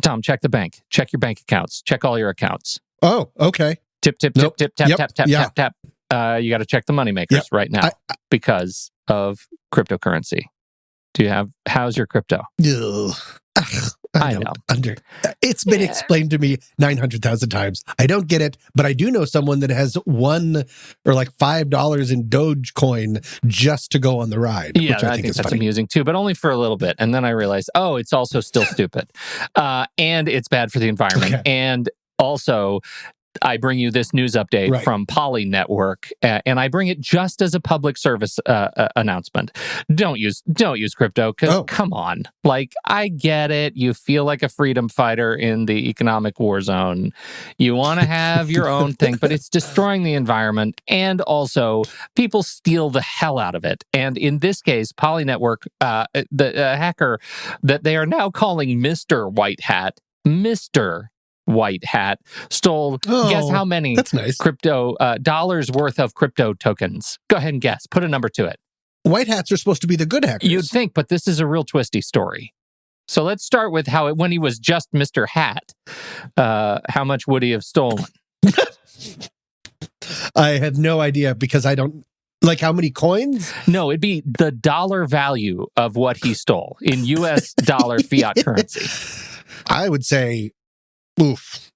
Tom, check the bank. Check your bank accounts. Check all your accounts. Oh, okay. Tip, tip, Nope. tip, tip, tap, Yep. tap, tap, Yeah. tap, tap. You got to check the moneymakers right now because of cryptocurrency. How's your crypto? Ugh. I know. It's been explained to me 900,000 times. I don't get it, but I do know someone that has $1 or like $5 in Dogecoin just to go on the ride. Yeah, which I think is that's funny. amusing too, but only for a little bit. And then I realized, it's also still stupid. And it's bad for the environment. Okay. And also, I bring you this news update from Poly Network, and I bring it just as a public service announcement. Don't use crypto because come on, like I get it. You feel like a freedom fighter in the economic war zone. You want to have your own thing, but it's destroying the environment, and people steal the hell out of it. And in this case, Poly Network, the hacker that they are now calling Mr. White Hat, stole, guess how many crypto dollars worth of crypto tokens? Go ahead and guess. Put a number to it. White hats are supposed to be the good hackers. You'd think, but this is a real twisty story. So let's start with when he was just Mr. Hat, how much would he have stolen? I have no idea because I don't... Like how many coins? No, it'd be the dollar value of what he stole in U.S. dollar fiat currency. I would say...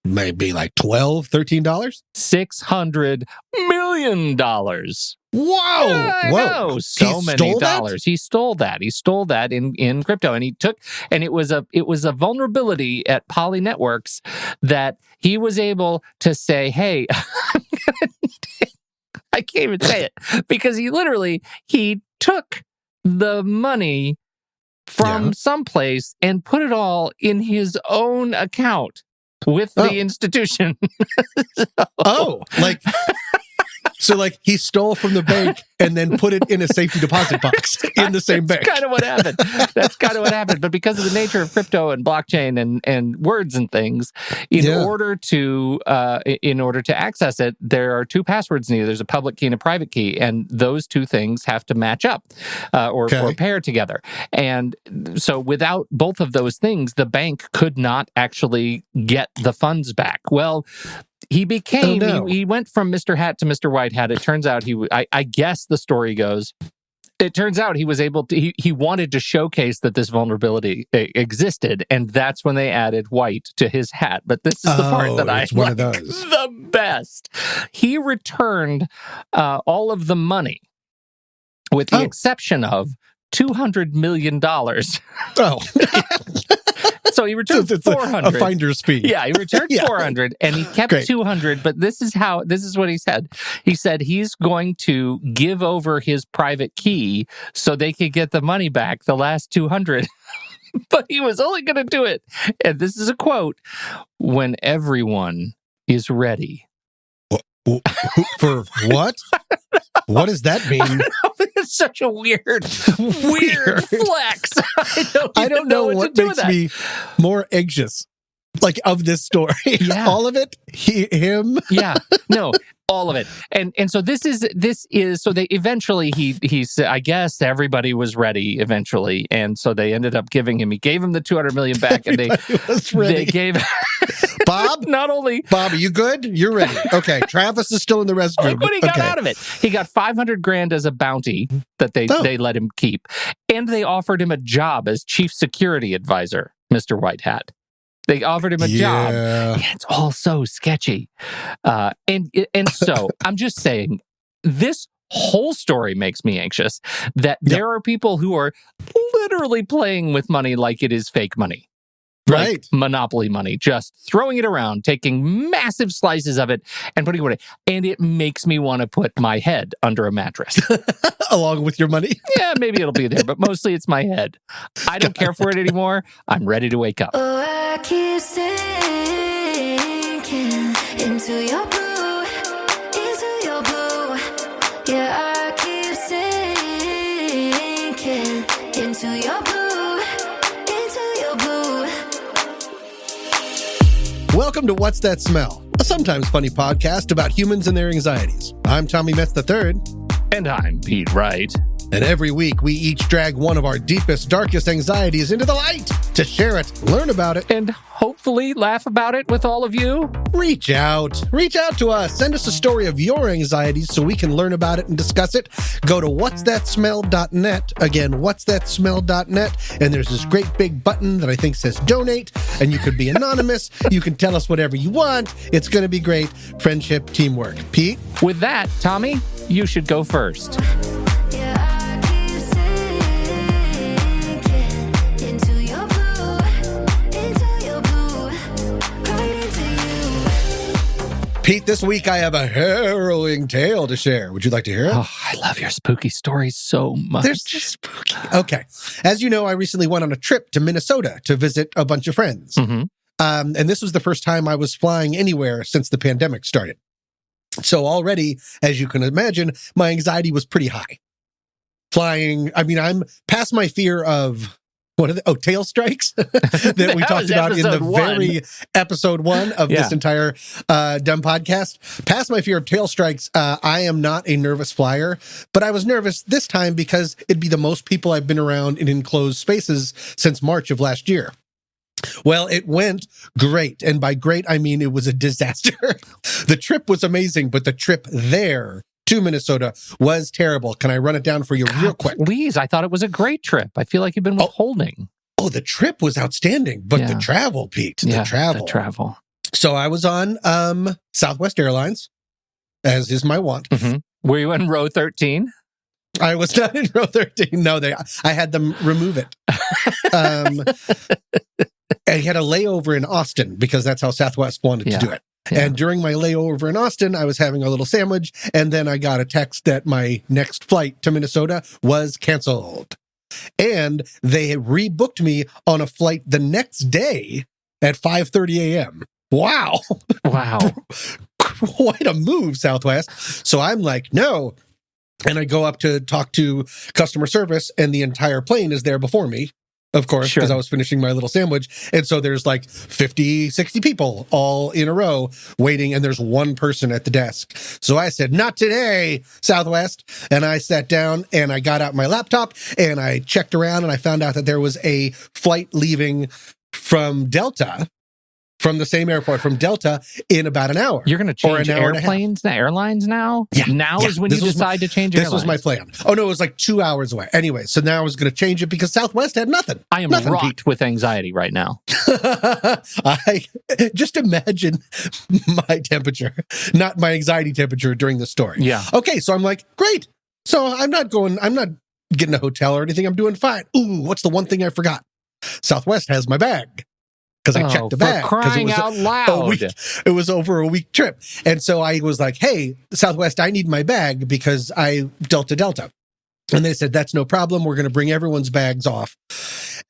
maybe like $12, $13? $600 million. Whoa! Yeah, Whoa! So many dollars. He stole that. He stole that in crypto, and it was a vulnerability at Poly Networks that he was able to say, "Hey, I can't even say it," because he took the money from someplace and put it all in his own account with the institution. So he stole from the bank and then put it in a safety deposit box in the same bank. That's kind of what happened. But because of the nature of crypto and blockchain and words and things, in order to access it, there are two passwords needed. There's a public key and a private key, and those two things have to match up or pair together. And so without both of those things, the bank could not actually get the funds back. Well, he went from Mr. Hat to Mr. White Hat. It turns out I guess the story goes, it turns out he was able to, he wanted to showcase that this vulnerability existed, and that's when they added white to his hat. But this is the part that I like the best. He returned all of the money with the exception of $200 million. So he returned 400. A finder's fee. Yeah, he returned 400 and he kept 200. But this is what he said. He said he's going to give over his private key so they could get the money back, the last 200. But he was only going to do it, and this is a quote, when everyone is ready. For what? What does that mean? It's such a weird flex. I don't know what makes me more anxious, like, of this story. Yeah. All of it? Him? Yeah. No, all of it. And so this is so they eventually he said, I guess everybody was ready eventually, and so they ended up giving him the $200 million back. Everybody and was ready. They gave Bob? Bob, are you good? You're ready. Okay, Travis is still in the restroom. Look what he got out of it. He got $500,000 as a bounty that they let him keep, and they offered him a job as chief security advisor, Mr. White Hat. They offered him a job. Yeah, it's all so sketchy. And so I'm just saying, this whole story makes me anxious that there are people who are literally playing with money like it is fake money. Right. Like monopoly money, just throwing it around, taking massive slices of it and putting it away. And it makes me want to put my head under a mattress. Along with your money? Yeah, maybe it'll be there, but mostly it's my head. I don't care for it anymore. I'm ready to wake up. Oh, I keep sinking into your blue, Yeah, I keep sinking into your blue. Welcome to What's That Smell? A sometimes funny podcast about humans and their anxieties. I'm Tommy Metz III. And I'm Pete Wright. And every week, we each drag one of our deepest, darkest anxieties into the light to share it, learn about it, and hopefully laugh about it with all of you. Reach out to us. Send us a story of your anxieties so we can learn about it and discuss it. Go to whatsthatsmell.net. Again, whatsthatsmell.net. And there's this great big button that I think says donate. And you could be anonymous. You can tell us whatever you want. It's going to be great. Friendship, teamwork. Pete? With that, Tommy, you should go first. Pete, this week I have a harrowing tale to share. Would you like to hear it? Oh, I love your spooky stories so much. They're just spooky. Okay. As you know, I recently went on a trip to Minnesota to visit a bunch of friends. Mm-hmm. And this was the first time I was flying anywhere since the pandemic started. So already, as you can imagine, my anxiety was pretty high. Flying, I mean, I'm past my fear of... What are they? Oh, tail strikes that we talked about in the very episode 1 of this entire dumb podcast. Past my fear of tail strikes, I am not a nervous flyer, but I was nervous this time because it'd be the most people I've been around in enclosed spaces since March of last year. Well, it went great. And by great, I mean it was a disaster. The trip was amazing, but the trip there to Minnesota was terrible. Can I run it down for you real quick? Please. I thought it was a great trip. I feel like you've been withholding. Oh, the trip was outstanding, but the travel, Pete, the travel. So I was on Southwest Airlines, as is my want. Mm-hmm. Were you in row 13? I was not in row 13. No, I had them remove it. I had a layover in Austin because that's how Southwest wanted to do it. Yeah. And during my layover in Austin, I was having a little sandwich, and then I got a text that my next flight to Minnesota was canceled. And they had rebooked me on a flight the next day at 5:30 a.m. Wow. Quite a move, Southwest. So I'm like, no. And I go up to talk to customer service, and the entire plane is there before me. Of course, because I was finishing my little sandwich. And so there's like 50, 60 people all in a row waiting, and there's one person at the desk. So I said, not today, Southwest. And I sat down and I got out my laptop and I checked around and I found out that there was a flight leaving from Delta, from the same airport, from Delta, in about an hour. You're going to change airlines now? Yeah. Now is when you decide to change airlines. This was my plan. Oh, no, it was like 2 hours away. Anyway, so now I was going to change it because Southwest had nothing. I am rocked with anxiety right now. I just imagine my temperature, not my anxiety temperature during the story. Yeah. Okay, so I'm like, great. So I'm not getting a hotel or anything. I'm doing fine. Ooh, what's the one thing I forgot? Southwest has my bag. Because I checked the bag. Crying out loud. It was over a week trip. And so I was like, hey, Southwest, I need my bag because I Delta. And they said, that's no problem. We're going to bring everyone's bags off.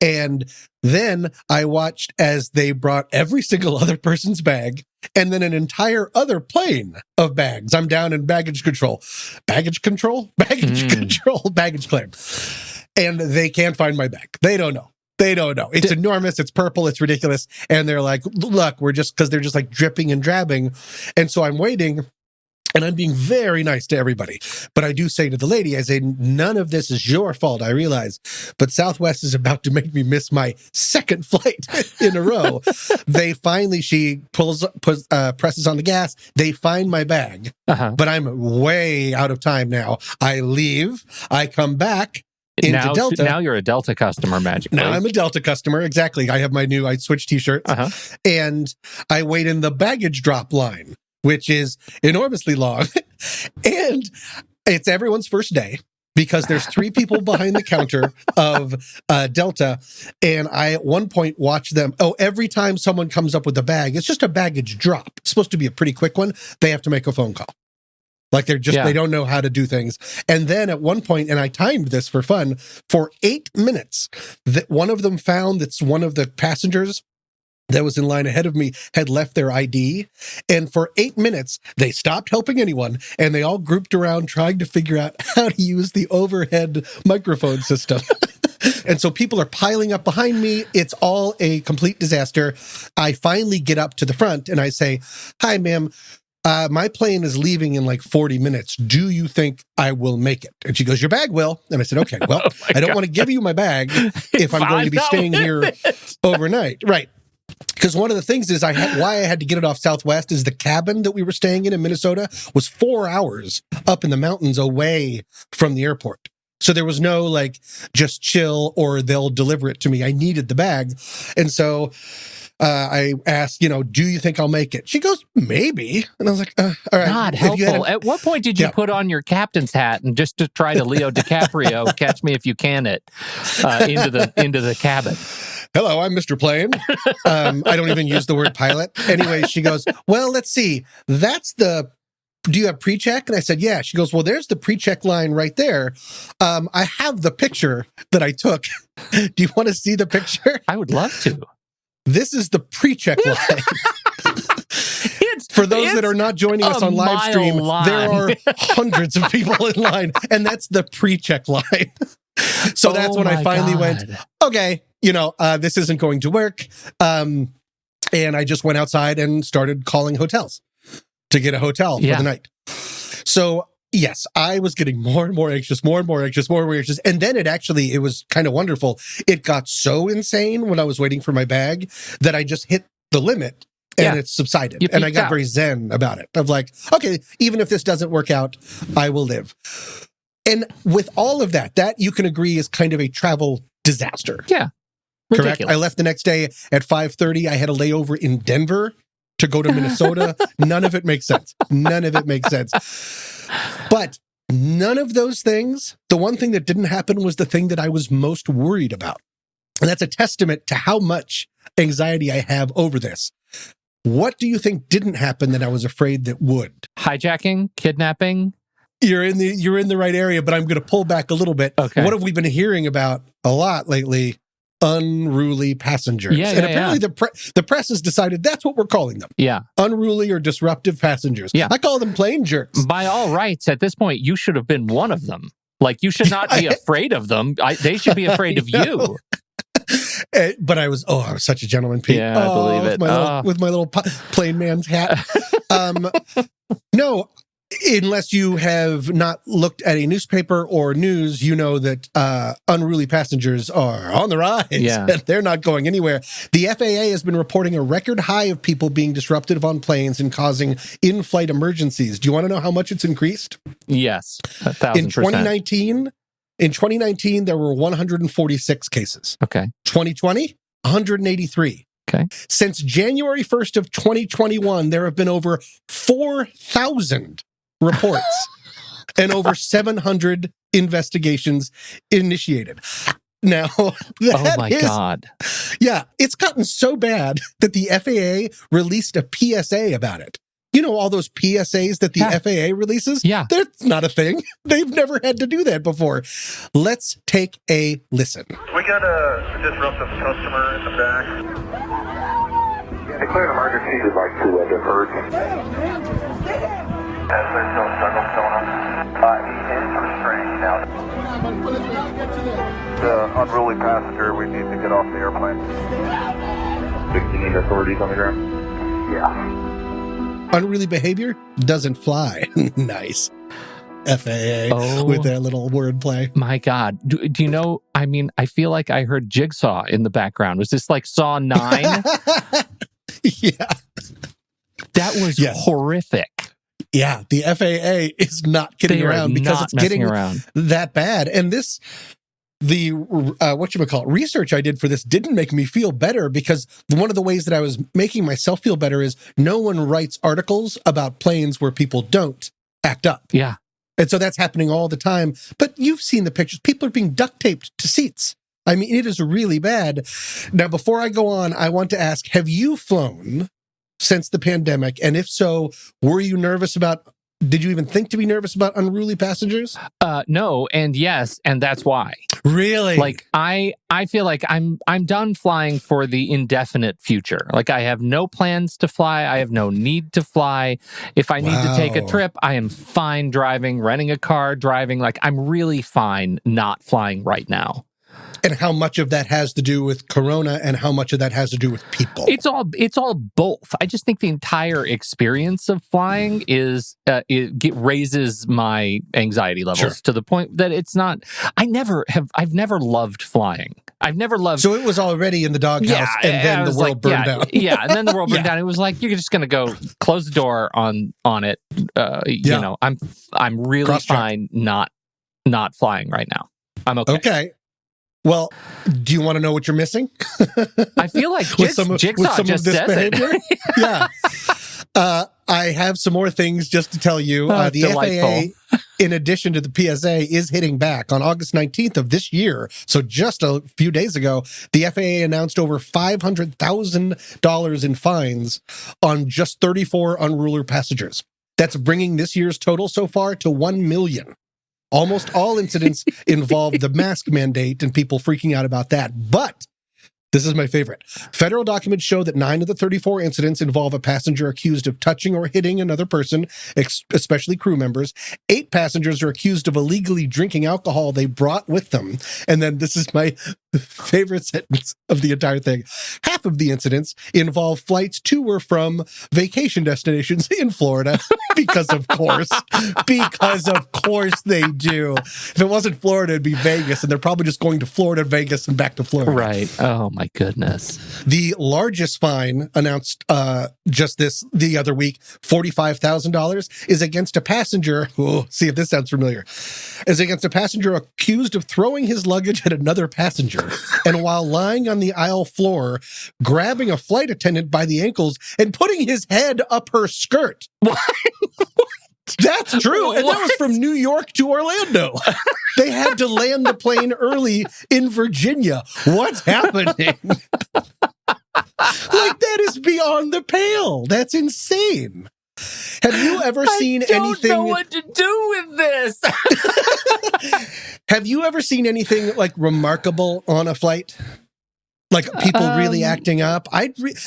And then I watched as they brought every single other person's bag and then an entire other plane of bags. I'm down in baggage control. Baggage control? Baggage control. Baggage claim. And they can't find my bag. They don't know. It's enormous. It's purple. It's ridiculous. And they're like, look, because they're just like dripping and drabbing. And so I'm waiting and I'm being very nice to everybody. But I do say to the lady, I say, none of this is your fault. I realize, but Southwest is about to make me miss my second flight in a row. She presses on the gas. They find my bag, but I'm way out of time now. I leave. I come back. Delta. Now you're a Delta customer, magically. Now I'm a Delta customer, exactly. I have my new I switched t-shirts, and I wait in the baggage drop line, which is enormously long, and it's everyone's first day because there's 3 people behind the counter of Delta, and I at one point watch them. Oh, every time someone comes up with a bag, it's just a baggage drop. It's supposed to be a pretty quick one. They have to make a phone call. Like they don't know how to do things. And then at one point, and I timed this for fun, for 8 minutes, that one of them found that one of the passengers that was in line ahead of me had left their ID. And for 8 minutes, they stopped helping anyone. And they all grouped around trying to figure out how to use the overhead microphone system. And so people are piling up behind me. It's all a complete disaster. I finally get up to the front and I say, hi, ma'am. my plane is leaving in like 40 minutes. Do you think I will make it? And she goes, your bag will. And I said, okay, well, I don't want to give you my bag if I'm going to be staying here overnight. Right. Because one of the things is why I had to get it off Southwest is the cabin that we were staying in Minnesota was 4 hours up in the mountains away from the airport. So there was no like just chill or they'll deliver it to me. I needed the bag. And so I asked, do you think I'll make it? She goes, maybe. And I was like, all right. Not helpful. At what point did you put on your captain's hat and just to try to Leo DiCaprio, catch me if you can it, into the cabin? Hello, I'm Mr. Plane. I don't even use the word pilot. Anyway, she goes, well, let's see. Do you have pre-check? And I said, yeah. She goes, well, there's the pre-check line right there. I have the picture that I took. Do you want to see the picture? I would love to. This is the pre-check line. For those that are not joining us on live stream, there are hundreds of people in line, and that's the pre-check line. So that's when I finally went, okay, this isn't going to work. And I just went outside and started calling hotels to get a hotel for the night. So yes, I was getting more and more anxious. And then it was kind of wonderful. It got so insane when I was waiting for my bag that I just hit the limit and it subsided. And I got very zen about it. Of like, okay, even if this doesn't work out, I will live. And with all of that you can agree is kind of a travel disaster. Yeah. Correct. Ridiculous. I left the next day at 5:30. I had a layover in Denver to go to Minnesota. None of it makes sense. But none of those things, the one thing that didn't happen was the thing that I was most worried about. And that's a testament to how much anxiety I have over this. What do you think didn't happen that I was afraid that would? Hijacking, kidnapping. You're in the right area, but I'm going to pull back a little bit. Okay. What have we been hearing about a lot lately? Unruly passengers. And apparently the press has decided that's what we're calling them. Yeah. Unruly or disruptive passengers. Yeah. I call them plane jerks. By all rights, at this point, you should have been one of them. Like, you should not be afraid of them. They should be afraid of you. But I was such a gentleman, Pete. Yeah, I believe it. With my little plain man's hat. No, unless you have not looked at a newspaper or news, you know that unruly passengers are on the rise. Yeah. They're not going anywhere. The FAA has been reporting a record high of people being disruptive on planes and causing in-flight emergencies. Do you want to know how much it's increased? Yes, 1,000%. In 2019, there were 146 cases. Okay. 2020, 183. Okay. Since January 1st of 2021, there have been over 4,000 reports and over 700 investigations initiated. Now, God. Yeah, it's gotten so bad that the FAA released a PSA about it. You know, all those PSAs that the FAA releases? Yeah. That's not a thing. They've never had to do that before. Let's take a listen. We got a disruptive customer in the back. Declare an emergency. We'd like to divert. As there's no struggles going on. He is restrained now. The unruly passenger, we need to get off the airplane. 16 authorities on the ground? Yeah. Unruly behavior doesn't fly. Nice. FAA with their little wordplay. My God. Do you know, I feel like I heard Jigsaw in the background. Was this like Saw 9? Yeah. That was horrific. Yeah, the FAA is not kidding around because it's getting that bad. And research I did for this didn't make me feel better, because one of the ways that I was making myself feel better is no one writes articles about planes where people don't act up. Yeah. And so that's happening all the time. But you've seen the pictures. People are being duct taped to seats. I mean, it is really bad. Now, before I go on, I want to ask, have you flown since the pandemic? And if so, did you even think to be nervous about unruly passengers? No, and yes, and that's why. Really? Like, I feel like I'm done flying for the indefinite future. Like, I have no plans to fly. I have no need to fly. If I need to take a trip, I am fine driving, renting a car, driving. Like, I'm really fine not flying right now. And how much of that has to do with corona and how much of that has to do with people? It's all both. I just think the entire experience of flying is raises my anxiety levels to the point that it's not. I've never loved flying. I've never loved. So it was already in the doghouse, and then the world burned down. Yeah, and then the world burned down. It was like you're just going to go close the door on it. You know, I'm really fine not flying right now. I'm okay. Okay. Well, do you want to know what you're missing? I feel like Jigsaw just says behavior? It. Yeah. I have some more things just to tell you. The FAA, in addition to the PSA, is hitting back. On August 19th of this year, so just a few days ago, the FAA announced over $500,000 in fines on just 34 unruly passengers. That's bringing this year's total so far to 1 million. Almost all incidents involve the mask mandate and people freaking out about that. But this is my favorite. Federal documents show that 9 of the 34 incidents involve a passenger accused of touching or hitting another person, especially crew members. 8 passengers are accused of illegally drinking alcohol they brought with them. And then this is my favorite sentence of the entire thing. Half of the incidents involve flights to or from vacation destinations in Florida, because of course they do. If it wasn't Florida, it'd be Vegas, and they're probably just going to Florida, Vegas, and back to Florida. Right. Oh my goodness. The largest fine announced just the other week, $45,000, is against a passenger. Oh, see if this sounds familiar. Is against a passenger accused of throwing his luggage at another passenger. And while lying on the aisle floor, grabbing a flight attendant by the ankles and putting his head up her skirt. What? That's true. And that was from New York to Orlando. They had to land the plane early in Virginia. What's happening? Like, that is beyond the pale. That's insane. Have you ever seen anything? I don't know what to do with this. Have you ever seen anything like remarkable on a flight? Like people really acting up?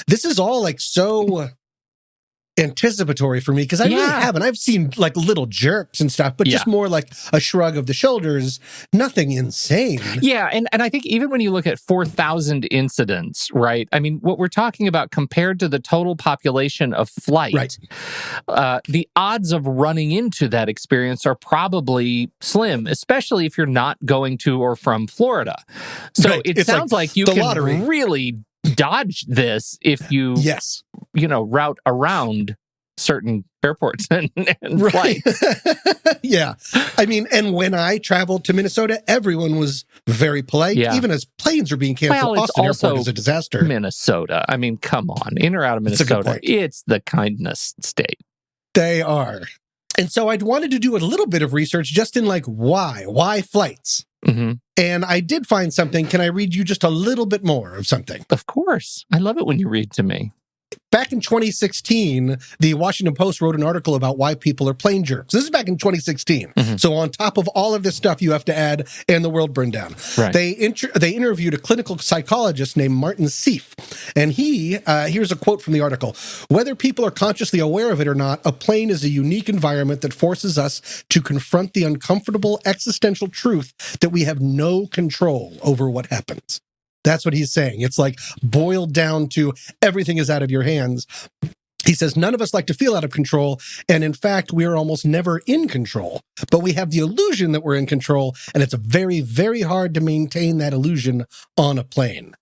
This is all like so anticipatory for me because I really haven't. I've seen like little jerks and stuff, but just more like a shrug of the shoulders, nothing insane. Yeah, and I think even when you look at 4,000 incidents, right? I mean, what we're talking about compared to the total population of flight, the odds of running into that experience are probably slim, especially if you're not going to or from Florida. So it sounds like you can really dodge this if you route around certain airports and flights. Yeah. I mean, and when I traveled to Minnesota, everyone was very polite. Yeah. Even as planes are being canceled, Austin Airport is a disaster. Minnesota. I mean, come on. In or out of Minnesota, it's the kindness state. They are. And so I'd wanted to do a little bit of research just in like why flights. Mm-hmm. And I did find something. Can I read you just a little bit more of something? Of course. I love it when you read to me. Back in 2016, the Washington Post wrote an article about why people are plane jerks. This is back in 2016. Mm-hmm. So on top of all of this stuff, you have to add, and the world burned down. Right. They interviewed a clinical psychologist named Martin Seif. And here's a quote from the article. Whether people are consciously aware of it or not, a plane is a unique environment that forces us to confront the uncomfortable existential truth that we have no control over what happens. That's what he's saying. It's like boiled down to everything is out of your hands. He says, none of us like to feel out of control. And in fact, we are almost never in control. But we have the illusion that we're in control. And it's very, very hard to maintain that illusion on a plane.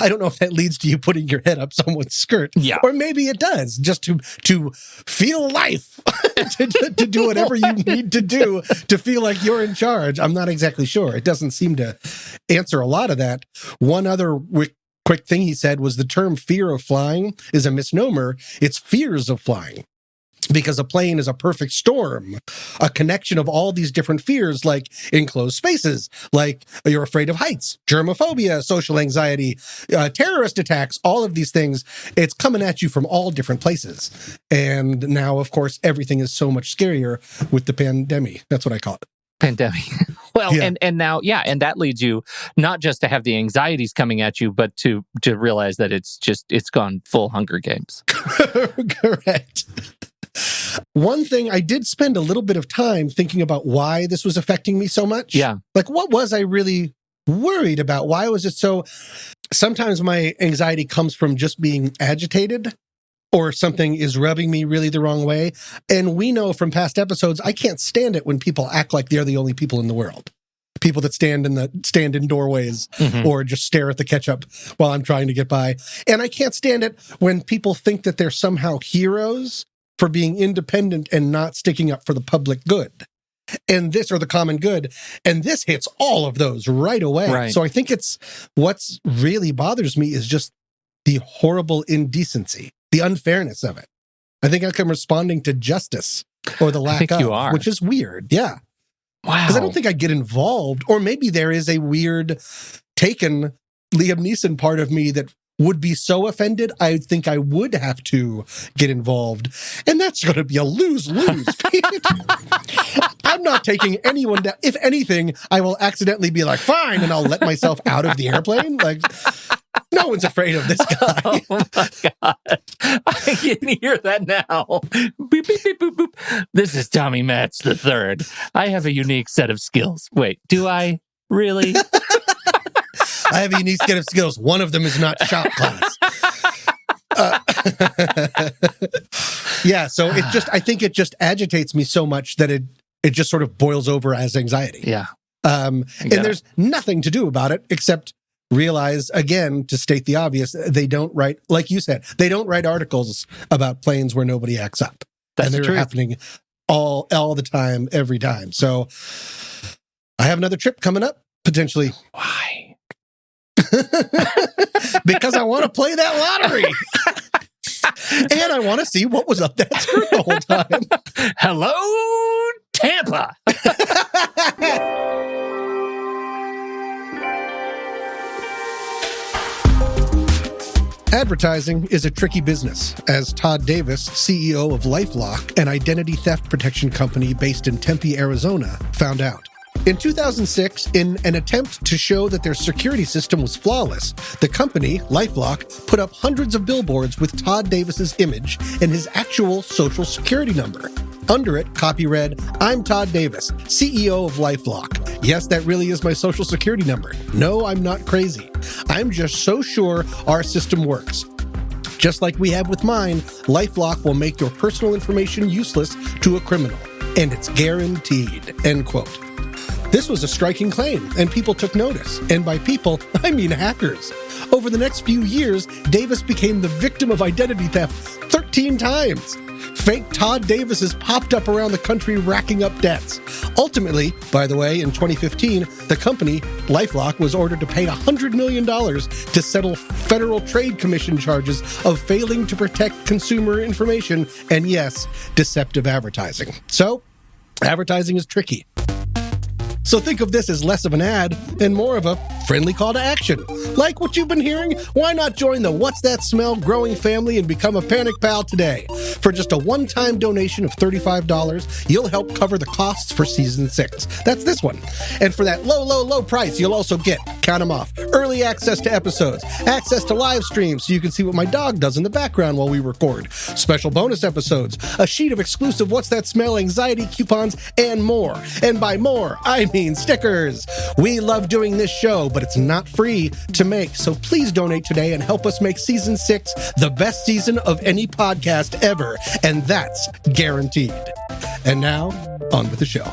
I don't know if that leads to you putting your head up someone's skirt. Yeah. Or maybe it does, just to feel life, to do whatever you need to do to feel like you're in charge. I'm not exactly sure. It doesn't seem to answer a lot of that. One other quick thing he said was the term fear of flying is a misnomer. It's fears of flying. Because a plane is a perfect storm, a connection of all these different fears, like enclosed spaces, like you're afraid of heights, germophobia, social anxiety, terrorist attacks, all of these things. It's coming at you from all different places. And now, of course, everything is so much scarier with the pandemic. That's what I call it. Pandemic. Well, and now, and that leads you not just to have the anxieties coming at you, but to realize that it's gone full Hunger Games. Correct. One thing, I did spend a little bit of time thinking about why this was affecting me so much. Yeah. Like, what was I really worried about. Why was it so? Sometimes my anxiety comes from just being agitated or something is rubbing me really the wrong way. And we know from past episodes, I can't stand it when people act like they're the only people in the world. People that stand in doorways or just stare at the ketchup while I'm trying to get by. And I can't stand it when people think that they're somehow heroes for being independent and not sticking up for the public good. And this, or the common good. And this hits all of those right away. Right. So I think what's really bothers me is just the horrible indecency, the unfairness of it. I think I'm responding to justice or the lack of, you are. which is weird. Yeah. Wow. Because I don't think I'd get involved. Or maybe there is a weird taken Liam Neeson part of me that would be so offended, I think I would have to get involved. And that's going to be a lose-lose, Pete. I'm not taking anyone down. If anything, I will accidentally be like, fine, and I'll let myself out of the airplane. Like, no one's afraid of this guy. Oh my God. I can hear that now. Boop, beep, beep, boop, boop. This is Tommy Matz III. I have a unique set of skills. Wait, do I really? I have a unique set of skills. One of them is not shop class. Yeah, so I think it just agitates me so much that it just sort of boils over as anxiety. Yeah. And there's nothing to do about it except realize, again, to state the obvious, they don't write, like you said, they don't write articles about planes where nobody acts up. That's and they're happening all the time, every time. So I have another trip coming up, potentially. Why? Because I want to play that lottery. And I want to see what was up that screen the whole time. Hello, Tampa. Advertising is a tricky business, as Todd Davis, CEO of LifeLock, an identity theft protection company based in Tempe, Arizona, found out. In 2006, in an attempt to show that their security system was flawless, the company, LifeLock, put up hundreds of billboards with Todd Davis's image and his actual social security number. Under it, copy read, "I'm Todd Davis, CEO of LifeLock. Yes, that really is my social security number. No, I'm not crazy. I'm just so sure our system works. Just like we have with mine, LifeLock will make your personal information useless to a criminal. And it's guaranteed." End quote. This was a striking claim, and people took notice. And by people, I mean hackers. Over the next few years, Davis became the victim of identity theft 13 times. Fake Todd Davises popped up around the country racking up debts. Ultimately, by the way, in 2015, the company, LifeLock, was ordered to pay $100 million to settle Federal Trade Commission charges of failing to protect consumer information and, yes, deceptive advertising. So, advertising is tricky. So think of this as less of an ad and more of a friendly call to action. Like what you've been hearing? Why not join the What's That Smell growing family and become a Panic Pal today? For just a one-time donation of $35, you'll help cover the costs for Season 6. That's this one. And for that low price, you'll also get, count them off, early access to episodes, access to live streams so you can see what my dog does in the background while we record, special bonus episodes, a sheet of exclusive What's That Smell anxiety coupons, and more. And by more, I mean stickers. We love doing this show, but it's not free to make, so please donate today and help us make Season 6 the best season of any podcast ever, and that's guaranteed. And now, on with the show.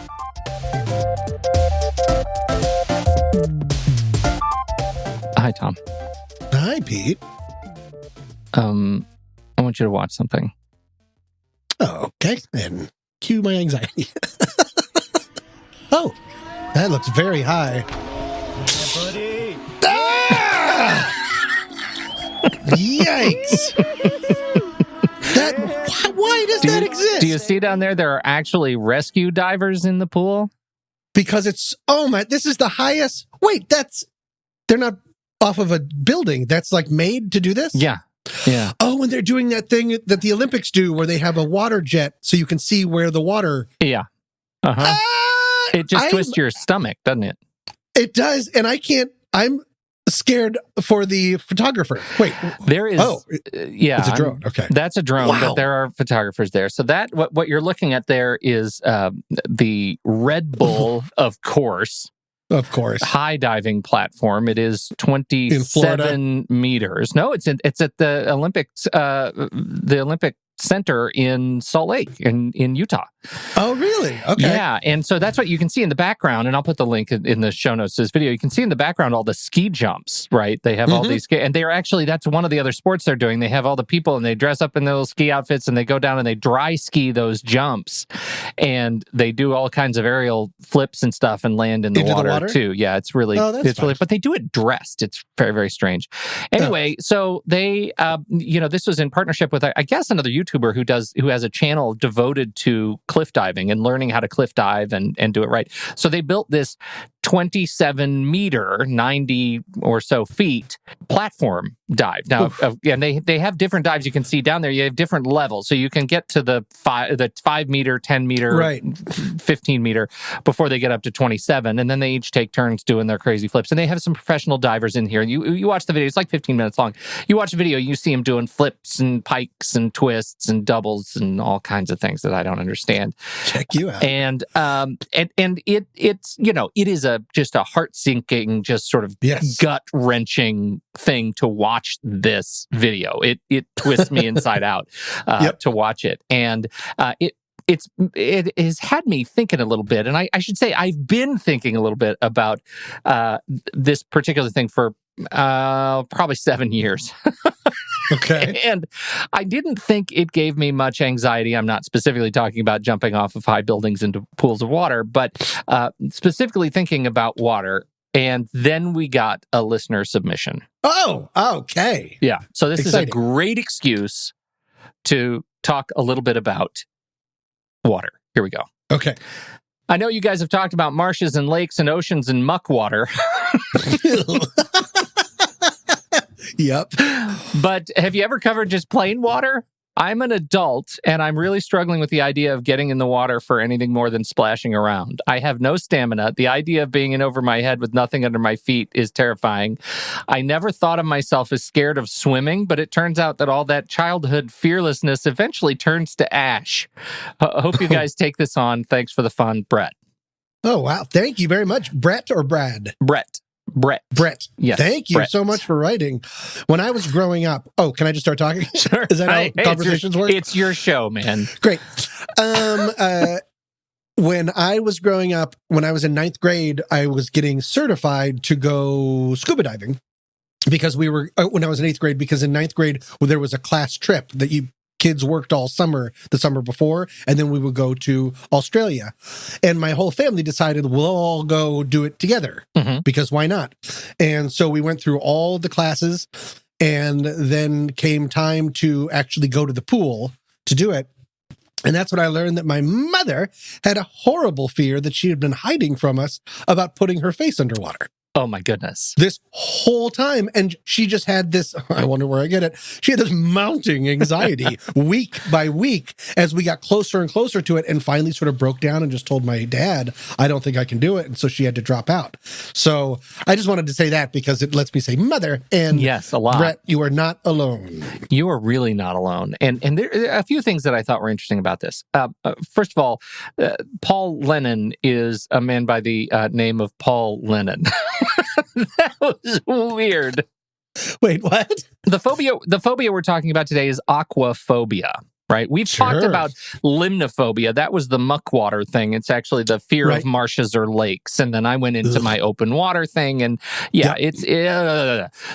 Hi, Tom. Hi, Pete. I want you to watch something. Oh, okay, and cue my anxiety. Oh, that looks very high. Buddy. Ah! Yikes! Why does that exist? Do you see down there? There are actually rescue divers in the pool. Because it's, oh my, this is the highest. Wait, they're not off of a building. That's like made to do this? Yeah. Oh, and they're doing that thing that the Olympics do where they have a water jet so you can see where the water. Yeah. It just twists your stomach, doesn't it? It does. And I'm scared for the photographer. Wait, there is. Oh, yeah, it's a drone. Okay, that's a drone, wow. But there are photographers there. So that what you're looking at there is the Red Bull, of course, Of course. high diving platform. It is In Florida? 27 meters. No, it's at the Olympic Center in Salt Lake in Utah. Oh, really? Okay. Yeah, and so that's what you can see in the background, and I'll put the link in the show notes to this video. You can see in the background all the ski jumps, right? They have all these, and they are actually, that's one of the other sports they're doing. They have all the people, and they dress up in their little ski outfits, and they go down and they dry ski those jumps, and they do all kinds of aerial flips and stuff and land in the water too. Yeah, it's really, but they do it dressed. It's very, very strange. Anyway, so they, this was in partnership with, I guess, another YouTuber who has a channel devoted to cliff diving and learning how to cliff dive and do it right. So they built this 27 meter, 90 or so feet platform dive. Now, and they have different dives you can see down there. You have different levels. So you can get to the 5 meter, 10 meter, 15 meter before they get up to 27. And then they each take turns doing their crazy flips. And they have some professional divers in here. You watch the video. It's like 15 minutes long. You watch the video, you see them doing flips and pikes and twists and doubles and all kinds of things that I don't understand. Check you out. And it's it is just a heart-sinking, just sort of gut-wrenching thing to watch this video. It twists me inside out to watch it. And it has had me thinking a little bit, and I should say I've been thinking a little bit about this particular thing for probably 7 years. Okay. And I didn't think it gave me much anxiety. I'm not specifically talking about jumping off of high buildings into pools of water, but specifically thinking about water. And then we got a listener submission. Oh, okay. Yeah. So this is a great excuse to talk a little bit about water. Here we go. Okay. I know you guys have talked about marshes and lakes and oceans and muck water. Yep. But have you ever covered just plain water? I'm an adult, and I'm really struggling with the idea of getting in the water for anything more than splashing around. I have no stamina. The idea of being in over my head with nothing under my feet is terrifying. I never thought of myself as scared of swimming, but it turns out that all that childhood fearlessness eventually turns to ash. Hope you guys take this on. Thanks for the fun, Brett. Oh, wow. Thank you very much. Brett or Brad? Brett. Yes. Thank you so much for writing. When I was growing up, can I just start talking? Sure. Is that how conversations work? It's your show, man. Great. When I was growing up, when I was in 9th grade, I was getting certified to go scuba diving because when I was in 8th grade, because in 9th grade, there was a class trip that kids worked all summer, the summer before, and then we would go to Australia. And my whole family decided we'll all go do it together because why not? And so we went through all the classes, and then came time to actually go to the pool to do it. And that's when I learned that my mother had a horrible fear that she had been hiding from us about putting her face underwater. Oh, my goodness. This whole time. And she just had this, I wonder where I get it. She had this mounting anxiety week by week as we got closer and closer to it, and finally sort of broke down and just told my dad, I don't think I can do it. And so she had to drop out. So I just wanted to say that because it lets me say mother. And yes, a lot. Brett, you are not alone. You are really not alone. And there are a few things that I thought were interesting about this. First of all, Paul Lennon is a man by the name of Paul Lennon. That was weird. Wait, what? The phobia we're talking about today is aquaphobia, right? We've talked about limnophobia. That was the muck water thing. It's actually the fear of marshes or lakes. And then I went into my open water thing. And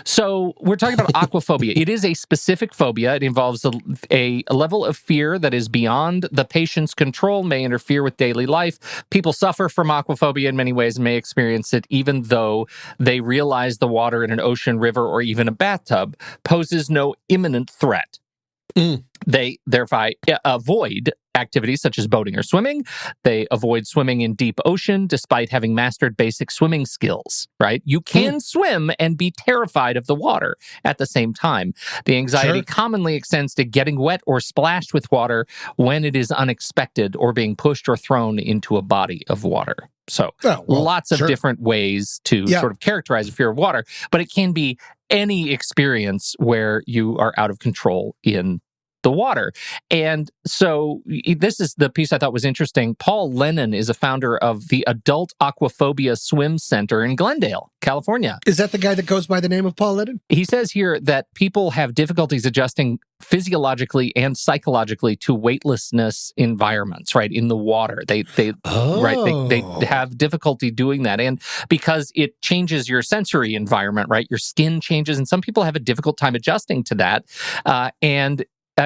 so we're talking about aquaphobia. It is a specific phobia. It involves a level of fear that is beyond the patient's control, may interfere with daily life. People suffer from aquaphobia in many ways and may experience it even though they realize the water in an ocean, river, or even a bathtub poses no imminent threat. They thereby avoid activities such as boating or swimming. They avoid swimming in deep ocean despite having mastered basic swimming skills, right? You can swim and be terrified of the water at the same time. The anxiety commonly extends to getting wet or splashed with water when it is unexpected or being pushed or thrown into a body of water. So lots of different ways to sort of characterize a fear of water, but it can be any experience where you are out of control in the water. And so this is the piece I thought was interesting. Paul Lennon is a founder of the Adult Aquaphobia Swim Center in Glendale, California. Is that the guy that goes by the name of Paul Lennon? He says here that people have difficulties adjusting physiologically and psychologically to weightlessness environments, right? In the water. They have difficulty doing that. And because it changes your sensory environment, right? Your skin changes, and some people have a difficult time adjusting to that.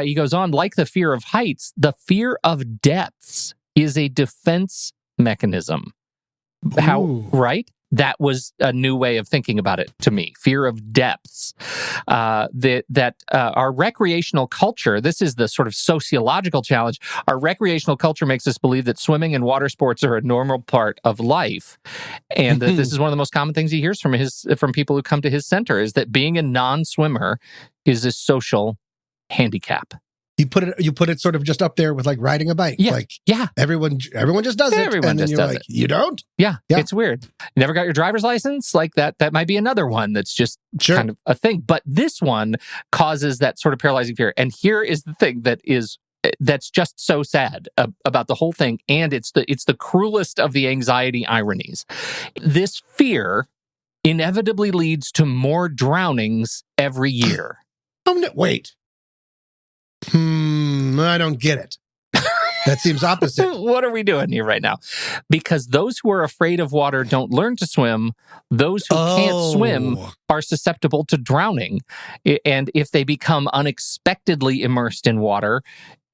He goes on, like the fear of heights, the fear of depths is a defense mechanism. How, right? That was a new way of thinking about it to me. Fear of depths. Our recreational culture, this is the sort of sociological challenge. Our recreational culture makes us believe that swimming and water sports are a normal part of life. And that this is one of the most common things he hears from people who come to his center, is that being a non-swimmer is a social handicap. You put it sort of just up there with like riding a bike. Yeah. Like, yeah. Everyone just does it. Everyone and then just you're does like, it. you don't? Yeah, it's weird. You never got your driver's license? Like that might be another one that's just kind of a thing. But this one causes that sort of paralyzing fear. And here is the thing that's just so sad about the whole thing. And it's the cruelest of the anxiety ironies. This fear inevitably leads to more drownings every year. Oh, no, wait. I don't get it. That seems opposite. What are we doing here right now? Because those who are afraid of water don't learn to swim. Those who can't swim are susceptible to drowning. And if they become unexpectedly immersed in water,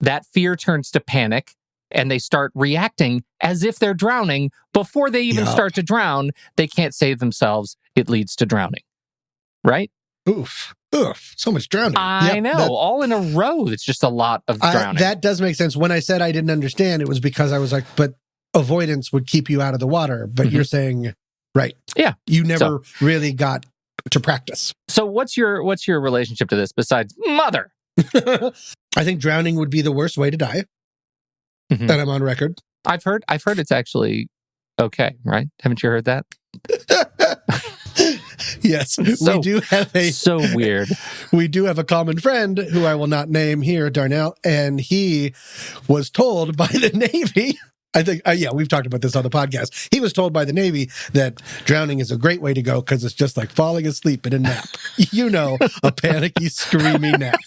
that fear turns to panic, and they start reacting as if they're drowning. Before they even start to drown, they can't save themselves. It leads to drowning. Right? Oof. So much drowning. I know. All in a row. It's just a lot of drowning. That does make sense. When I said I didn't understand, it was because I was like, but avoidance would keep you out of the water. But you're saying, right. Yeah. You never really got to practice. So what's your relationship to this besides mother? I think drowning would be the worst way to die. And I'm on record. I've heard it's actually okay, right? Haven't you heard that? Yes, we do have so weird. We do have a common friend who I will not name here, Darnell, and he was told by the Navy. I think, we've talked about this on the podcast. He was told by the Navy that drowning is a great way to go because it's just like falling asleep in a nap. A panicky, screamy nap.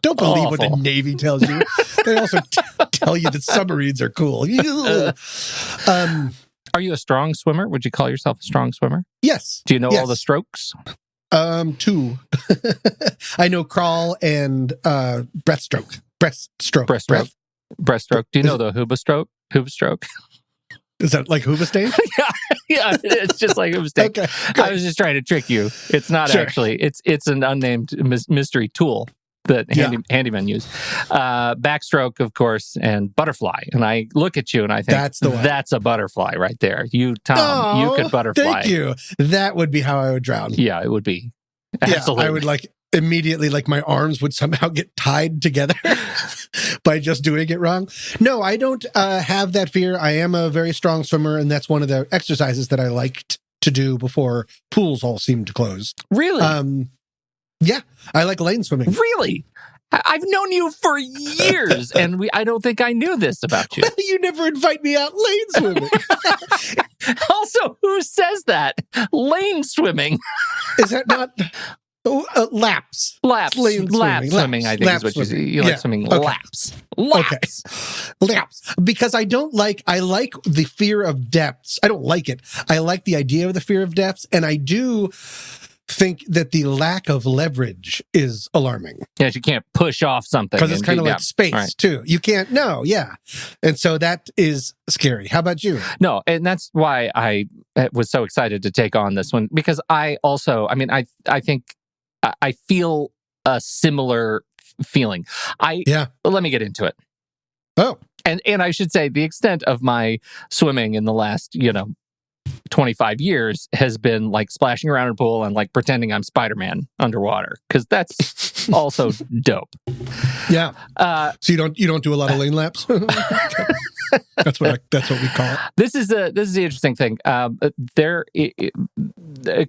Don't believe what the Navy tells you. They also tell you that submarines are cool. Are you a strong swimmer? Would you call yourself a strong swimmer? Yes. Do you know all the strokes? 2. I know crawl and breaststroke. Breaststroke. Do you know the Hooba stroke? Is that like Hoobastaine? Yeah, it's just like Hoobastaine. Okay, I was just trying to trick you. It's not actually. It's an unnamed mystery tool that handymen use. Backstroke, of course, and butterfly. And I look at you and I think that's a butterfly right there. You, Tom, you could butterfly. Thank you. That would be how I would drown. Yeah, it would be. Absolutely. Yeah, I would immediately my arms would somehow get tied together by just doing it wrong. No, I don't have that fear. I am a very strong swimmer, and that's one of the exercises that I liked to do before pools all seemed to close. Really? Yeah, I like lane swimming. Really? I've known you for years, and I don't think I knew this about you. You never invite me out lane swimming. Also, who says that? Lane swimming. Is that not... laps. Lane swimming, I think is what you say. You like swimming laps. Okay. Laps. Because I like the fear of depths. I don't like it. I like the idea of the fear of depths, and I do think that the lack of leverage is alarming. Yes, you can't push off something. Because it's kind of like space, too. You can't, And so that is scary. How about you? No, and that's why I was so excited to take on this one, because I also, I think I feel a similar feeling. Let me get into it. Oh. And I should say the extent of my swimming in the last, 25 years has been like splashing around in a pool and like pretending I'm Spider-Man underwater, because that's also dope. Yeah. So you don't do a lot of lane laps? That's what we call it. This is the interesting thing.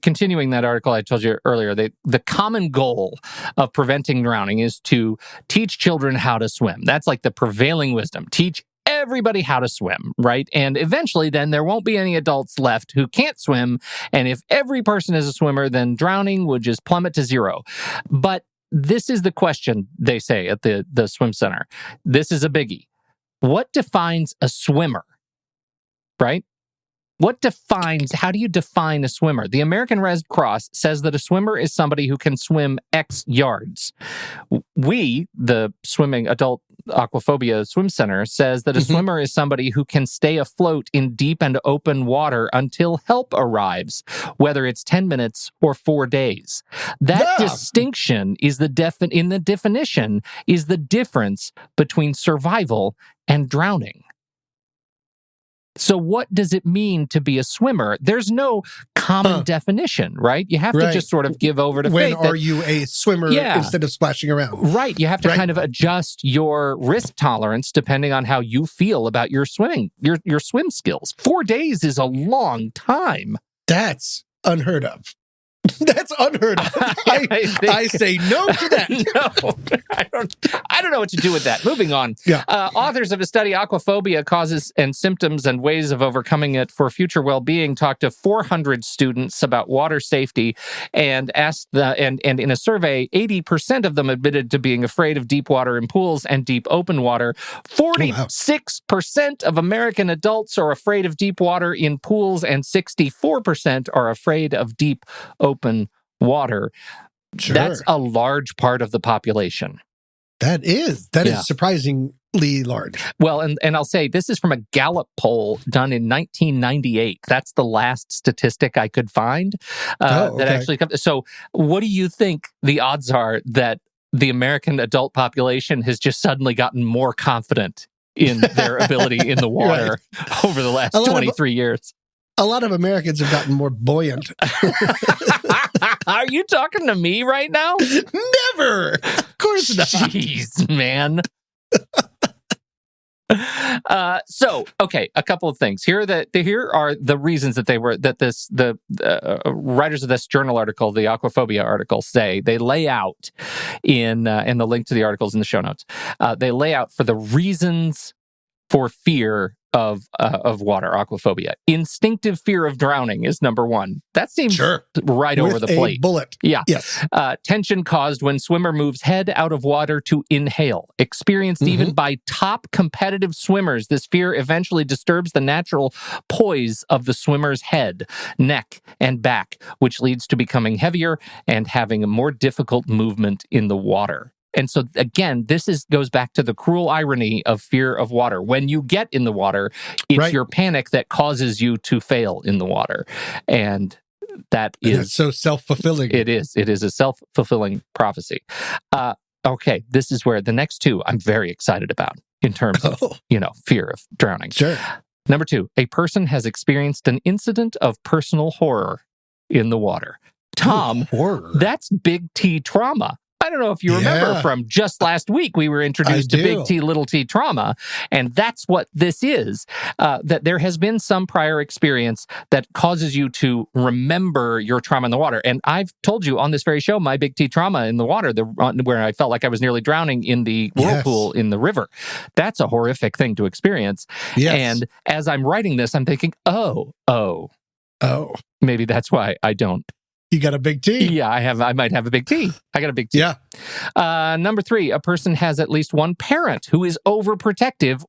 Continuing that article I told you earlier, the common goal of preventing drowning is to teach children how to swim. That's like the prevailing wisdom. Teach everybody how to swim, right? And eventually then there won't be any adults left who can't swim. And if every person is a swimmer, then drowning would just plummet to zero. But this is the question, they say at the swim center. This is a biggie. What defines a swimmer, right? How do you define a swimmer? The American Red Cross says that a swimmer is somebody who can swim X yards. We, the swimming adult Aquaphobia swim center, says that a swimmer is somebody who can stay afloat in deep and open water until help arrives, whether it's 10 minutes or 4 days. That distinction is in the definition is the difference between survival and drowning. So what does it mean to be a swimmer? There's no common definition, right? You have to just sort of give over to faith. When are you a swimmer instead of splashing around? Right. You have to kind of adjust your risk tolerance depending on how you feel about your swimming, your swim skills. 4 days is a long time. That's unheard of. That's unheard of. I say no to that. No, I don't know what to do with that. Moving on. Yeah. Authors of a study, Aquaphobia, Causes and Symptoms and Ways of Overcoming It for Future Well-Being, talked to 400 students about water safety and asked and in a survey, 80% of them admitted to being afraid of deep water in pools and deep open water. 46% of American adults are afraid of deep water in pools, and 64% are afraid of deep open water. Sure. That's a large part of the population. That is surprisingly large. Well, and I'll say this is from a Gallup poll done in 1998. That's the last statistic I could find that actually comes. So what do you think the odds are that the American adult population has just suddenly gotten more confident in their ability in the water over the last 23 years? A lot of Americans have gotten more buoyant. Are you talking to me right now? Never! Of course not. Jeez, man. Okay, a couple of things. Here are the reasons that the writers of this journal article, the Aquaphobia article, say. They lay out in the link to the articles in the show notes. They lay out for the reasons for fear of water, aquaphobia. Instinctive fear of drowning is number one. That seems right over the plate. Bullet. Yeah. Yes. Tension caused when swimmer moves head out of water to inhale. Experienced even by top competitive swimmers, this fear eventually disturbs the natural poise of the swimmer's head, neck, and back, which leads to becoming heavier and having a more difficult movement in the water. And so, again, this goes back to the cruel irony of fear of water. When you get in the water, it's your panic that causes you to fail in the water. And it's so self-fulfilling. It is. It is a self-fulfilling prophecy. Okay, this is where the next two I'm very excited about in terms of, fear of drowning. Sure. Number 2, a person has experienced an incident of personal horror in the water. Tom, that's big T trauma. I don't know if you remember from just last week, we were introduced to big T, little t trauma. And that's what this is, that there has been some prior experience that causes you to remember your trauma in the water. And I've told you on this very show, my big T trauma in the water, where I felt like I was nearly drowning in the whirlpool in the river. That's a horrific thing to experience. Yes. And as I'm writing this, I'm thinking, maybe that's why I don't. You got a big T. Yeah, I might have a big T. I got a big T. Yeah. Number 3, a person has at least one parent who is overprotective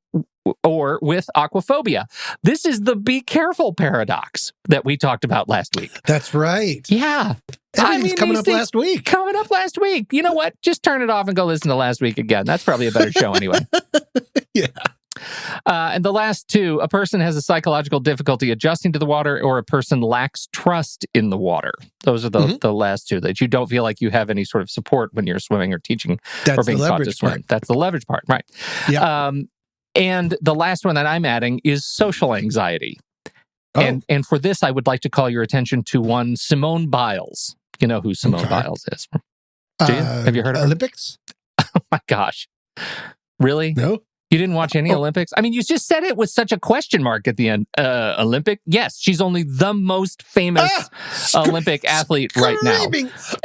or with aquaphobia. This is the be careful paradox that we talked about last week. That's right. Yeah. Coming up last week. Coming up last week. You know what? Just turn it off and go listen to last week again. That's probably a better show anyway. Yeah. And the last 2, a person has a psychological difficulty adjusting to the water, or a person lacks trust in the water. Those are the last 2, that you don't feel like you have any sort of support when you're swimming or teaching or being taught to swim. That's the leverage part, right? Yeah. And the last one that I'm adding is social anxiety. And for this, I would like to call your attention to one Simone Biles. You know who Simone Biles is? Do you? Have you heard of her? Olympics? Oh my gosh. Really? No. You didn't watch any Olympics? I mean, you just said it with such a question mark at the end. Olympic? Yes, she's only the most famous Olympic athlete right now.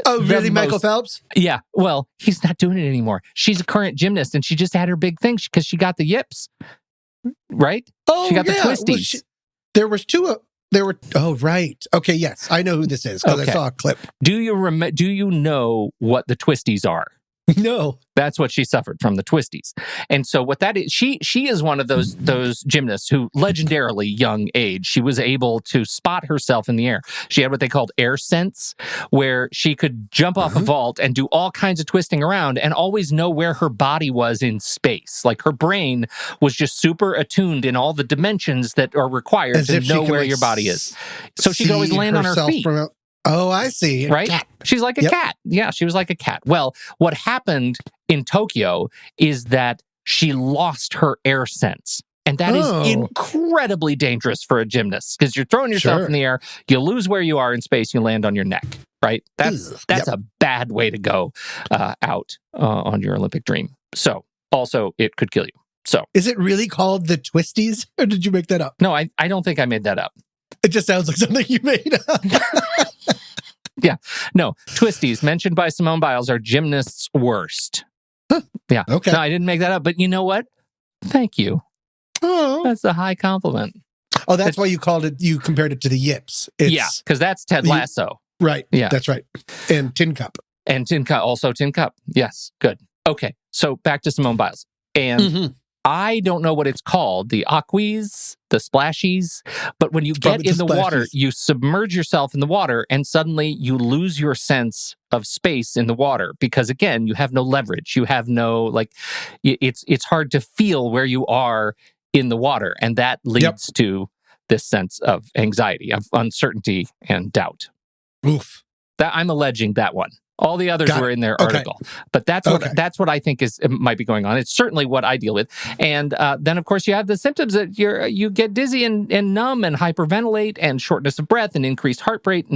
Oh, really, Michael Phelps? Yeah, well, he's not doing it anymore. She's a current gymnast, and she just had her big thing because she got the yips, right? Oh, she got the Well, twisties. there was two... Oh, right. Okay, yes. I know who this is because I saw a clip. Do you know what the twisties are? No. That's what she suffered from, the twisties. And so what that is, she is one of those gymnasts who, legendarily young age, she was able to spot herself in the air. She had what they called air sense, where she could jump off a vault and do all kinds of twisting around and always know where her body was in space. Like her brain was just super attuned in all the dimensions that are required to know where your body is. So she could always land on her feet. Oh, I see. Right? She's like a cat. Yeah, she was like a cat. Well, what happened in Tokyo is that she lost her air sense. And that is incredibly dangerous for a gymnast because you're throwing yourself in the air, you lose where you are in space, you land on your neck, right? That's a bad way to go out on your Olympic dream. So, also, it could kill you. So, is it really called the twisties, or did you make that up? No, I don't think I made that up. It just sounds like something you made up. Yeah. No, twisties mentioned by Simone Biles are gymnasts' worst. Huh. Yeah. Okay. No, I didn't make that up, but you know what? Thank you. Oh. That's a high compliment. Oh, that's why you compared it to the yips. Because that's Ted Lasso. Right. Yeah. That's right. And Tin Cup. And Tin Cup. Also Tin Cup. Yes. Good. Okay. So back to Simone Biles. And I don't know what it's called, the aquis, the splashies, but when you get in the water, you submerge yourself in the water and suddenly you lose your sense of space in the water because, again, you have no leverage. You have no, it's hard to feel where you are in the water. And that leads to this sense of anxiety, of uncertainty and doubt. Oof. That I'm alleging that one. All the others were in their article, but that's what I think might be going on. It's certainly what I deal with, and then of course you have the symptoms that you get dizzy and numb and hyperventilate and shortness of breath and increased heart rate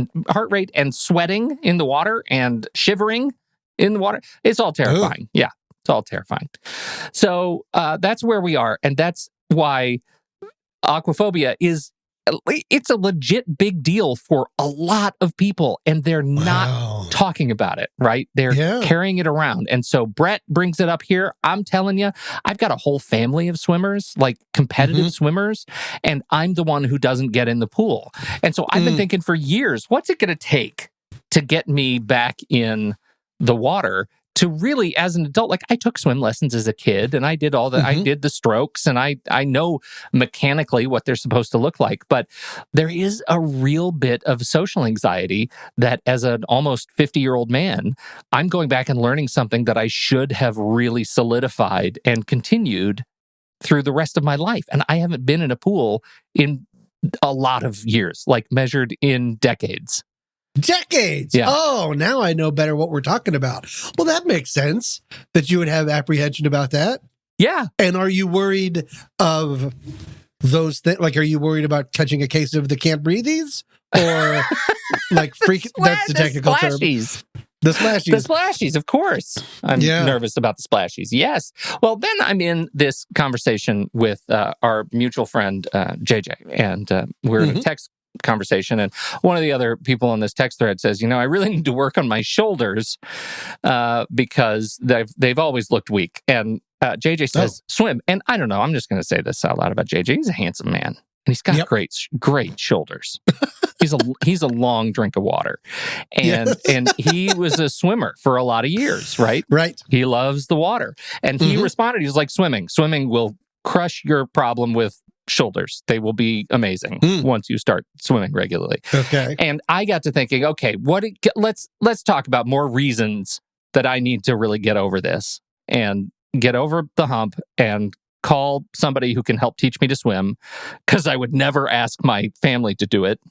and sweating in the water and shivering in the water. It's all terrifying. Yeah, it's all terrifying. So that's where we are, and that's why aquaphobia it's a legit big deal for a lot of people, and they're not talking about it, right? They're carrying it around. And so Brett brings it up here. I'm telling you, I've got a whole family of swimmers, like competitive swimmers, and I'm the one who doesn't get in the pool. And so I've been thinking for years, what's it going to take to get me back in the water to really, as an adult, like I took swim lessons as a kid and I did all that. I did the strokes and I know mechanically what they're supposed to look like. But there is a real bit of social anxiety that as an almost 50-year-old man, I'm going back and learning something that I should have really solidified and continued through the rest of my life. And I haven't been in a pool in a lot of years, like measured in decades. Decades. Yeah. Oh, now I know better what we're talking about. Well, that makes sense that you would have apprehension about that. Yeah. And are you worried of those things? Like, are you worried about catching a case of the can't breathies? Or like that's the technical term. The splashies. The splashies, of course. I'm nervous about the splashies. Yes. Well, then I'm in this conversation with our mutual friend, JJ, and we're in a text conversation, and one of the other people on this text thread says, I really need to work on my shoulders because they've always looked weak. And JJ says, swim. And I don't know, I'm just going to say this out loud about JJ. He's a handsome man, and he's got great shoulders. He's a long drink of water, and he was a swimmer for a lot of years, right? Right. He loves the water, and he responded. He was like, swimming will crush your problem with shoulders. They will be amazing once you start swimming regularly. Okay. And I got to thinking, okay, let's talk about more reasons that I need to really get over this and get over the hump and call somebody who can help teach me to swim, because I would never ask my family to do it.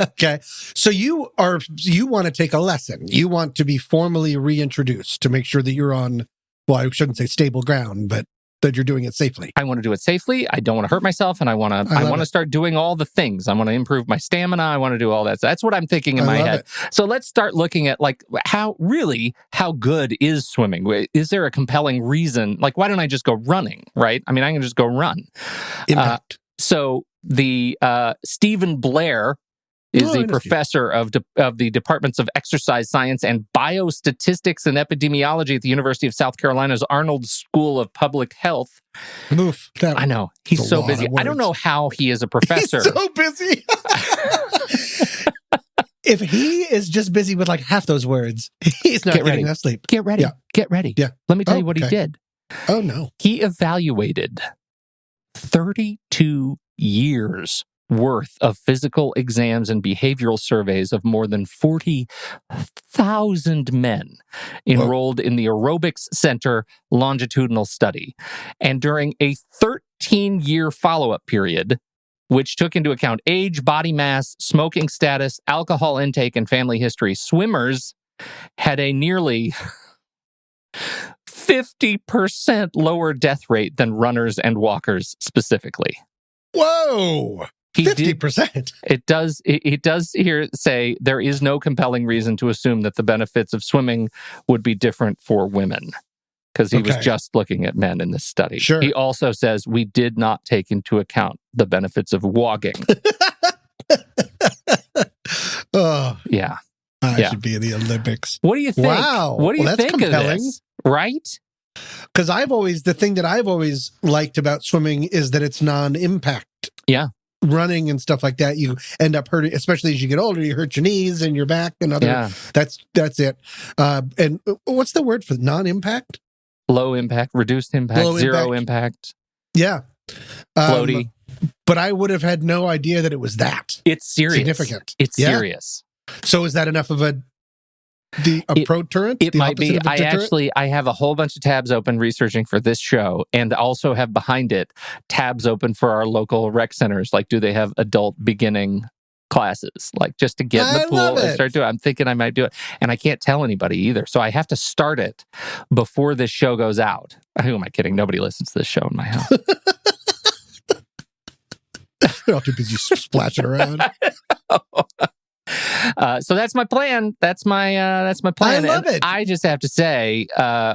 Okay. So you want to take a lesson. You want to be formally reintroduced to make sure that you're on, well, I shouldn't say stable ground, but that you're doing it safely. I want to do it safely. I don't want to hurt myself, and I want to start doing all the things. I want to improve my stamina. I want to do all that. So that's what I'm thinking in my head. So let's start looking at like how good is swimming? Is there a compelling reason? Like, why don't I just go running? Right? I mean, I can just go run. Impact. So the Stephen Blair is the professor of the Departments of Exercise Science and Biostatistics and Epidemiology at the University of South Carolina's Arnold School of Public Health. I know. He's so busy. I don't know how he is a professor. He's so busy. If he is just busy with like half those words, he's not getting enough sleep. Get ready. Yeah. Get ready. Yeah. Let me tell you what he did. Oh, no. He evaluated 32 years worth of physical exams and behavioral surveys of more than 40,000 men enrolled in the Aerobics Center longitudinal study. And during a 13-year follow-up period, which took into account age, body mass, smoking status, alcohol intake, and family history, swimmers had a nearly 50% lower death rate than runners and walkers specifically. Whoa! 50%. It does here say there is no compelling reason to assume that the benefits of swimming would be different for women, because he was just looking at men in this study. Sure. He also says we did not take into account the benefits of walking. Oh, yeah. I should be in the Olympics. What do you think? Wow. What do you think compelling. of this? Right? Because the thing that I've always liked about swimming is that it's non-impact. Yeah. Running and stuff like that, you end up hurting, especially as you get older, you hurt your knees and your back and other. Yeah. That's it. And what's the word for non-impact? Low impact, reduced impact, zero impact. Yeah. Floaty. But I would have had no idea that it was that. It's serious. Significant. It's serious. So is that enough of a pro-turret? It might be. I have a whole bunch of tabs open researching for this show, and also have behind it tabs open for our local rec centers. Like, do they have adult beginning classes? Like, just to get in the pool and start doing it. I'm thinking I might do it. And I can't tell anybody either. So I have to start it before this show goes out. Who am I kidding? Nobody listens to this show in my house. They're all too busy splashing around. So that's my plan. That's my plan. I love it. I just have to say,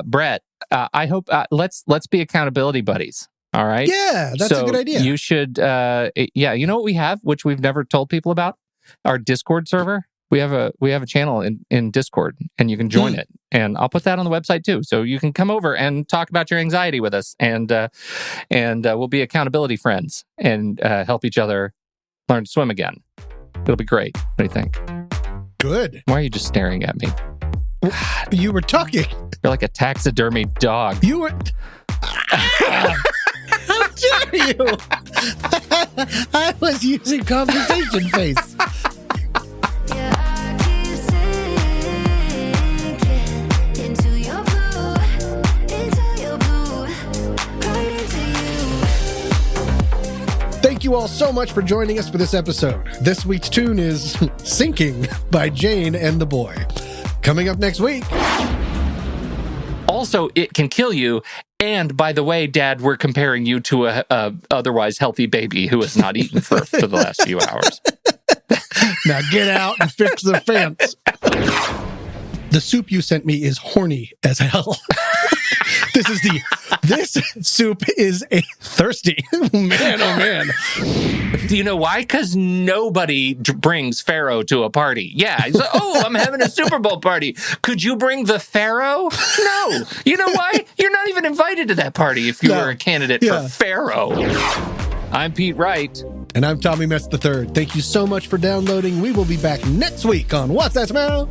Brett, I hope let's be accountability buddies. All right. Yeah, that's a good idea. You should. You know what we have, which we've never told people about? Our Discord server. We have a channel in Discord, and you can join it. And I'll put that on the website too, so you can come over and talk about your anxiety with us, and we'll be accountability friends and help each other learn to swim again. It'll be great. What do you think? Good. Why are you just staring at me? You were talking. You're like a taxidermy dog. You were... How dare you? I was using conversation face. Yeah, I keep sinking into your blue, right into you. Thank you all so much for joining us for this episode. This week's tune is Sinking by Jane and the Boy. Coming up next week. Also, it can kill you. And by the way, Dad, we're comparing you to a otherwise healthy baby who has not eaten for the last few hours. Now get out and fix the fence. The soup you sent me is horny as hell. This soup is a thirsty. Man, oh man. Do you know why? Because nobody brings Pharaoh to a party. Yeah. He's like, oh, I'm having a Super Bowl party. Could you bring the Pharaoh? No. You know why? You're not even invited to that party if you were a candidate for Pharaoh. I'm Pete Wright. And I'm Tommy Metz III. Thank you so much for downloading. We will be back next week on What's That Smell?